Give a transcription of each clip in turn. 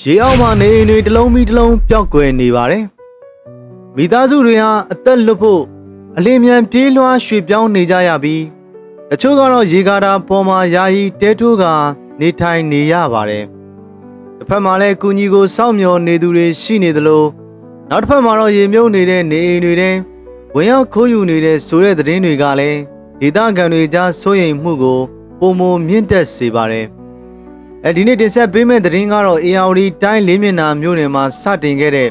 ရေအောက်မှာနေနေတလုံးပြီးတလုံးပျောက်ကွယ်နေပါတယ်။မိသားစုတွေဟာအသက်လွတ်ဖို့အလင်းမြန်ပြေးလွှားရွှေ့ပြောင်းနေကြရပြီးတချို့ကတော့ရေကာတာပေါ်မှာယာယီတဲထိုးကနေထိုင်နေရပါတယ်။တစ်ဖက်မှာလည်းကုညီကိုစောင့်မျှော်နေသူတွေရှိနေသလိုနောက်တစ်ဖက်မှာတော့ရေမြုပ်နေတဲ့နေအိမ်တွေထဲဝင်ရောက်ခိုးယူနေတဲ့ဆိုတဲ့သတင်းတွေကလည်းဒေသခံတွေကြားစိုးရိမ်မှုကိုပုံမမြင့်တက်စေပါတယ်။ဒီနေ့တင်ဆက်ပေးမယ့်သတင်းကတော့ ARD တိုင်းလေးမျက်နှာမြို့နယ်မှာစတင်ခဲ့တဲ့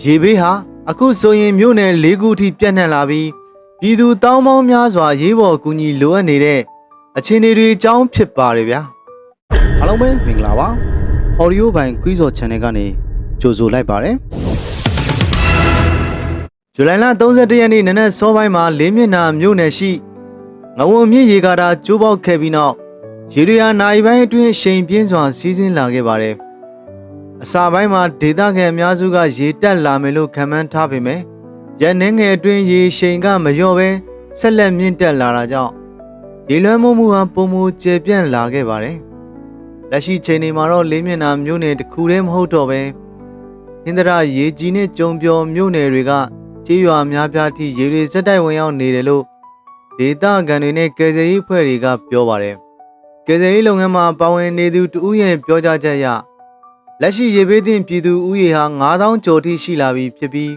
ရေဘေးဟာအခုဆိုရင်မြို့နယ်၄ခုထိပြန့်နှံ့လာပြီးပြည်သူတောင်းပေါင်းများစွာရေးပေါ်ကူညီလိုအပ်နေတဲ့အခြေအနေတွေအကြောင်းဖြစ်ပါတယ်ဗျာအားလုံးပဲမင်္ဂလာပါ Audio ဘိုင် Quiz or Channel ကနေကြိုဆိုလိုက်ပါတယ်ဇူလိုင်လ31ရက်နေ့နနက်စောပိုင်းမှာလေးမျက်နှာမြို့နယ်ရှိငဝုံမြစ်ရေကာတာကျိုးပေါက်ခဲ့ပြီးနောက်ရေတွေဟာနိုင်ပိုင်းအတွင်းရှိန်ပြင်းစွာစီးဆင်းလာခဲ့ပါတယ်အစာပိုင်းမှာဒေသခံအများစုကရေတက်လာမယ်လို့ခန့်မှန်းထားပေမဲ့ရန်နေငယ်အတွင်းရေရှိန်ကမလျော့ပဲဆက်လက်မြင့်တက်လာတာကြောင့်ရေလွှမ်းမိုးမှုဟာပုံမူကျေပြန့်လာခဲ့ပါတယ်လက်ရှိချိန်ဒီမှာတော့လေးမျက်နှာမြို့နယ်တစ်ခုတည်းမဟုတ်တော့ပဲဟင်္ဒရာရေကြီးနဲ့ကြုံပြော်မြို့နယ်တွေကကြေးရွာများပြားထိရေတွေစက်တိုက်ဝင်ရောက်နေတယ်လို့ဒေသခံတွေနဲ့ကယ်ဆယ်ရေးအဖွဲ့တွေကပြောပါတယ်ကယ်ဆယ်ရေးလုပ်ငန်းမှာပါဝင်နေသူတဦးရဲ့ပြောကြားချက်အရလက်ရှိရေဘေးသင့်ပြည်သူဦးရေဟာ9000ကျော်ထိရှိလာပြီဖြစ်ပြီး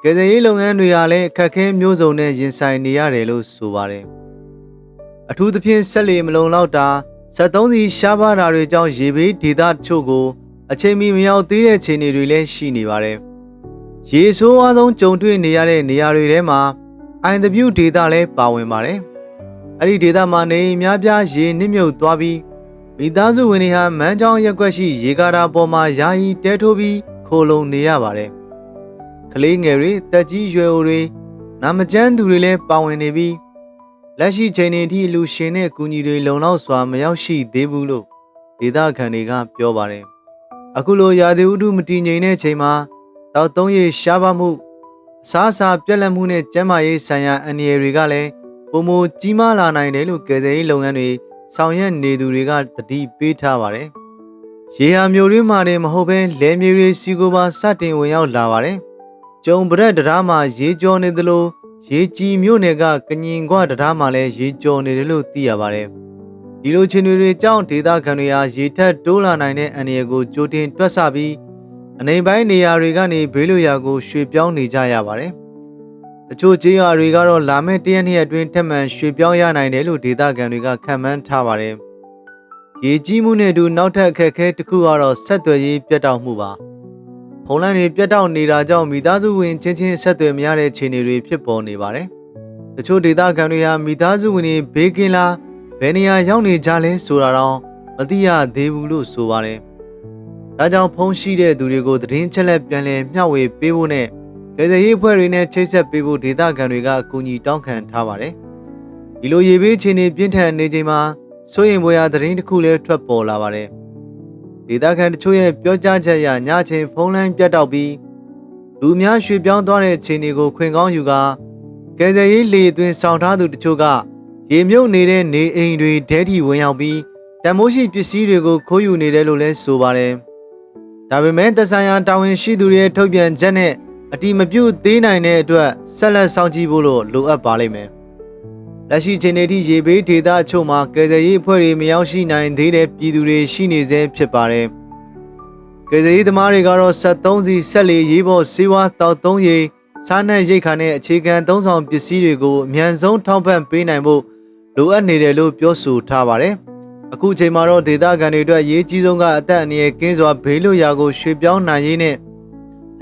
ကယ်ဆယ်ရေးလုပ်ငန်းတွေဟာလည်းအခက်အခဲမျိုးစုံနဲ့ရင်ဆိုင်နေရတယ်လို့ဆိုပါတယ်အထူးသဖြင့်ဆက်လေမလုံလောက်တာ73စီရှားပါတာတွေကြောင့်ရေဘေးဒေသတချို့ကိုအချိန်မီမရောက်သေးတဲ့ခြေအနေတွေလည်းရှိနေပါတယ်ရေဆိုးဝါးဆုံးကြုံတွေ့နေရတဲ့နေရာတွေထဲမှာIWဒေသလည်းပါဝင်ပါတယ်အဲ့ဒီဒေသမှာနေများပြားရေနစ်မြုပ်သွားပြီးမိသားစုဝင်တွေဟာမန်းချောင်းရက်ွက်ရှိရေကာတာပေါ်မှာယာယီတဲထိုးပြီးခိုလုံနေရပါတယ်။ကလေးငယ်တွေတက်ကြီးရွယ်အိုတွေနာမကျန်းသူတွေလည်းပါဝင်နေပြီးလက်ရှိချိန်တွေထိလူရှင်နဲ့ကူညီတွေလုံလောက်စွာမရောက်ရှိသေးဘူးလို့ဒေသခံတွေကပြောပါတယ်။အခုလိုရာသီဥတုမတည်ငြိမ်တဲ့ချိန်မှာတောက်သုံးရရှားပါမှုအစားအစာပြက်လက်မှုနဲ့ကျန်းမာရေးဆိုင်ရာအန္တရာယ်တွေကလည်းပုံမကြီးမားလာနိုင်တယ်လို့ကယ်ဆယ်ရေးလုပ်ငန်းတွေဆောင်ရွက်နေသူတွေကသတိပေးထားပါတယ်။ရေဟာမြို့ရင်းမှာတင်မဟုတ်ဘဲလယ်မြေတွေစီကိုပါစတင်ဝင်ရောက်လာပါတယ်။ကျုံပရက်တရားမှာရေကျော်နေသလိုရေကြီးမြို့နယ်ကကညင်ခွတရားမှာလည်းရေကျော်နေတယ်လို့သိရပါတယ်။ဒီလိုခြေတွေကြောင့်ဒေသခံတွေဟာရေထက်တိုးလာနိုင်တဲ့အန္တရာယ်ကိုကြိုတင်တွက်ဆပြီးအနေပိုင်းနေရာတွေကနေဘေးလွတ်ရာကိုရွှေ့ပြောင်းနေကြရပါတယ်။တချို့ကျေးရွာတွေကတော့လာမယ့်တရက်နှစ်ရက်အတွင်းထပ်မံရွှေ့ပြောင်းရနိုင်တယ်လို့ဒေသခံတွေကခန့်မှန်းထားပါတယ်။ရေကြီးမှုနဲ့အတူနောက်ထပ်အခက်အခဲတစ်ခုကတော့ဆက်သွယ်ရေးပြတ်တောက်မှုပါ။ဖုန်းလိုင်းတွေပြတ်တောက်နေတာကြောင့်မိသားစုဝင်ချင်းဆက်သွယ်မရတဲ့ခြေအနေတွေဖြစ်ပေါ်နေပါတယ်။တချို့ဒေသခံတွေဟာမိသားစုဝင်တွေဘေးကင်းလားဘယ်နေရာရောက်နေကြလဲဆိုတာတော့မသိရသေးဘူးလို့ဆိုပါတယ်။ဒါကြောင့်ဖုန်းရှိတဲ့သူတွေကိုသတင်းချက်လက်ပြန်လည်မျှဝေပေးဖို့နဲ့ကယ်ဆယ်ရေးအဖွဲ့တွေနဲ့ချိတ်ဆက်ပေးဖို့ဒေသခံတွေကအကူအညီတောင်းခံထားပါတယ်။ဒီလိုရေဘေးအခြေအနေပြင်းထန်နေချိန်မှာစိုးရိမ်ဖွယ်ရာသတင်းတစ်ခုလည်းထွက်ပေါ်လာပါတယ်။ဒေသခံတချို့ရဲ့ပြောကြားချက်အရညချင်းဖုန်းလိုင်းပြတ်တောက်ပြီးလူများရွှေ့ပြောင်းသွားတဲ့အခြေအနေကိုခွင့်ကောင်းယူကာကယ်ဆယ်ရေးလေအတွင်းဆောင်ထားသူတချို့ကရေမြုပ်နေတဲ့နေအိမ်တွေဒဲထီဝင်ရောက်ပြီးတန်မိုးရှိပစ္စည်းတွေကိုခိုးယူနေတယ်လို့လည်းဆိုပါတယ်။ဒါပေမဲ့သက်ဆိုင်ရာတာဝန်ရှိသူတွေရဲ့ထုတ်ပြန်ချက်နဲ့အတိမပြုတ်သေးနိုင်တဲ့အတွက်ဆက်လက်စောင့်ကြည့်ဖို့လိုအပ်ပါလိမ့်မယ်။လက်ရှိချိန်ထိရေဘေးဒေသအချို့မှာကယ်ဆယ်ရေးအဖွဲ့တွေမရောက်ရှိနိုင်သေးတဲ့ပြည်သူတွေရှိနေသေးဖြစ်ပါတယ်။ကယ်ဆယ်ရေးသမားတွေကတော့73စီဆက်လေရေးပေါ်စေဝါတောက်သုံးရေစားနပ်ရိက္ခာနဲ့အခြေခံသုံးဆောင်ပစ္စည်းတွေကိုအမြန်ဆုံးထောက်ပံ့ပေးနိုင်ဖို့လိုအပ်နေတယ်လို့ပြောဆိုထားပါတယ်။အခုချိန်မှာတော့ဒေသခံတွေအတွက်ရေးကြီးဆုံးကအသက်အန္တရာယ်ကင်းစွာဘေးလွတ်ရာကိုရွှေ့ပြောင်းနိုင်ရေးနဲ့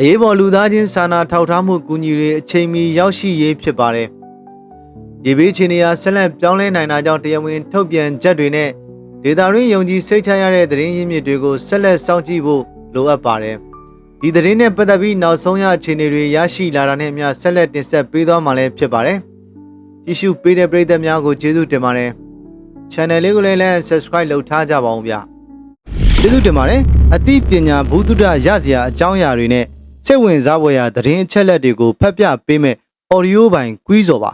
အရေးပေါ်လူသားချင်းစာနာထောက်ထားမှုကူညီတွေအချိန်မီရောက်ရှိရေးဖြစ်ပါတယ်။ရေဘေးအခြေအနေဟာဆက်လက်ပြောင်းလဲနိုင်တာကြောင့်တရားဝင်ထုတ်ပြန်ချက်တွေနဲ့ဒေသရင်းယုံကြည်စိတ်ချရတဲ့သတင်းရင်းမြစ်တွေကိုဆက်လက်စောင့်ကြည့်ဖို့လိုအပ်ပါတယ်။ဒီသတင်းနဲ့ပတ်သက်ပြီးနောက်ဆုံးရအခြေအနေတွေရရှိလာတာနဲ့အမျှဆက်လက်တင်ဆက်ပေးသွားမှာလည်းဖြစ်ပါတယ်။ကြည့်ရှုပေးတဲ့ပရိသတ်များကိုကျေးဇူးတင်ပါတယ်။ Channel လေးကိုလည်း Subscribe လုပ်ထားကြပါအောင်ဗျ။ကျေးဇူးတင်ပါတယ်။အသိပညာဘုဒ္ဓရစရာအကြောင်းအရာတွေနဲ့စိတ်ဝင်စားဖွယ်ရာသတင်းအချက်လက်တွေကိုဖတ်ပြပေးမယ် Audio ဘိုင် Quiz ပါ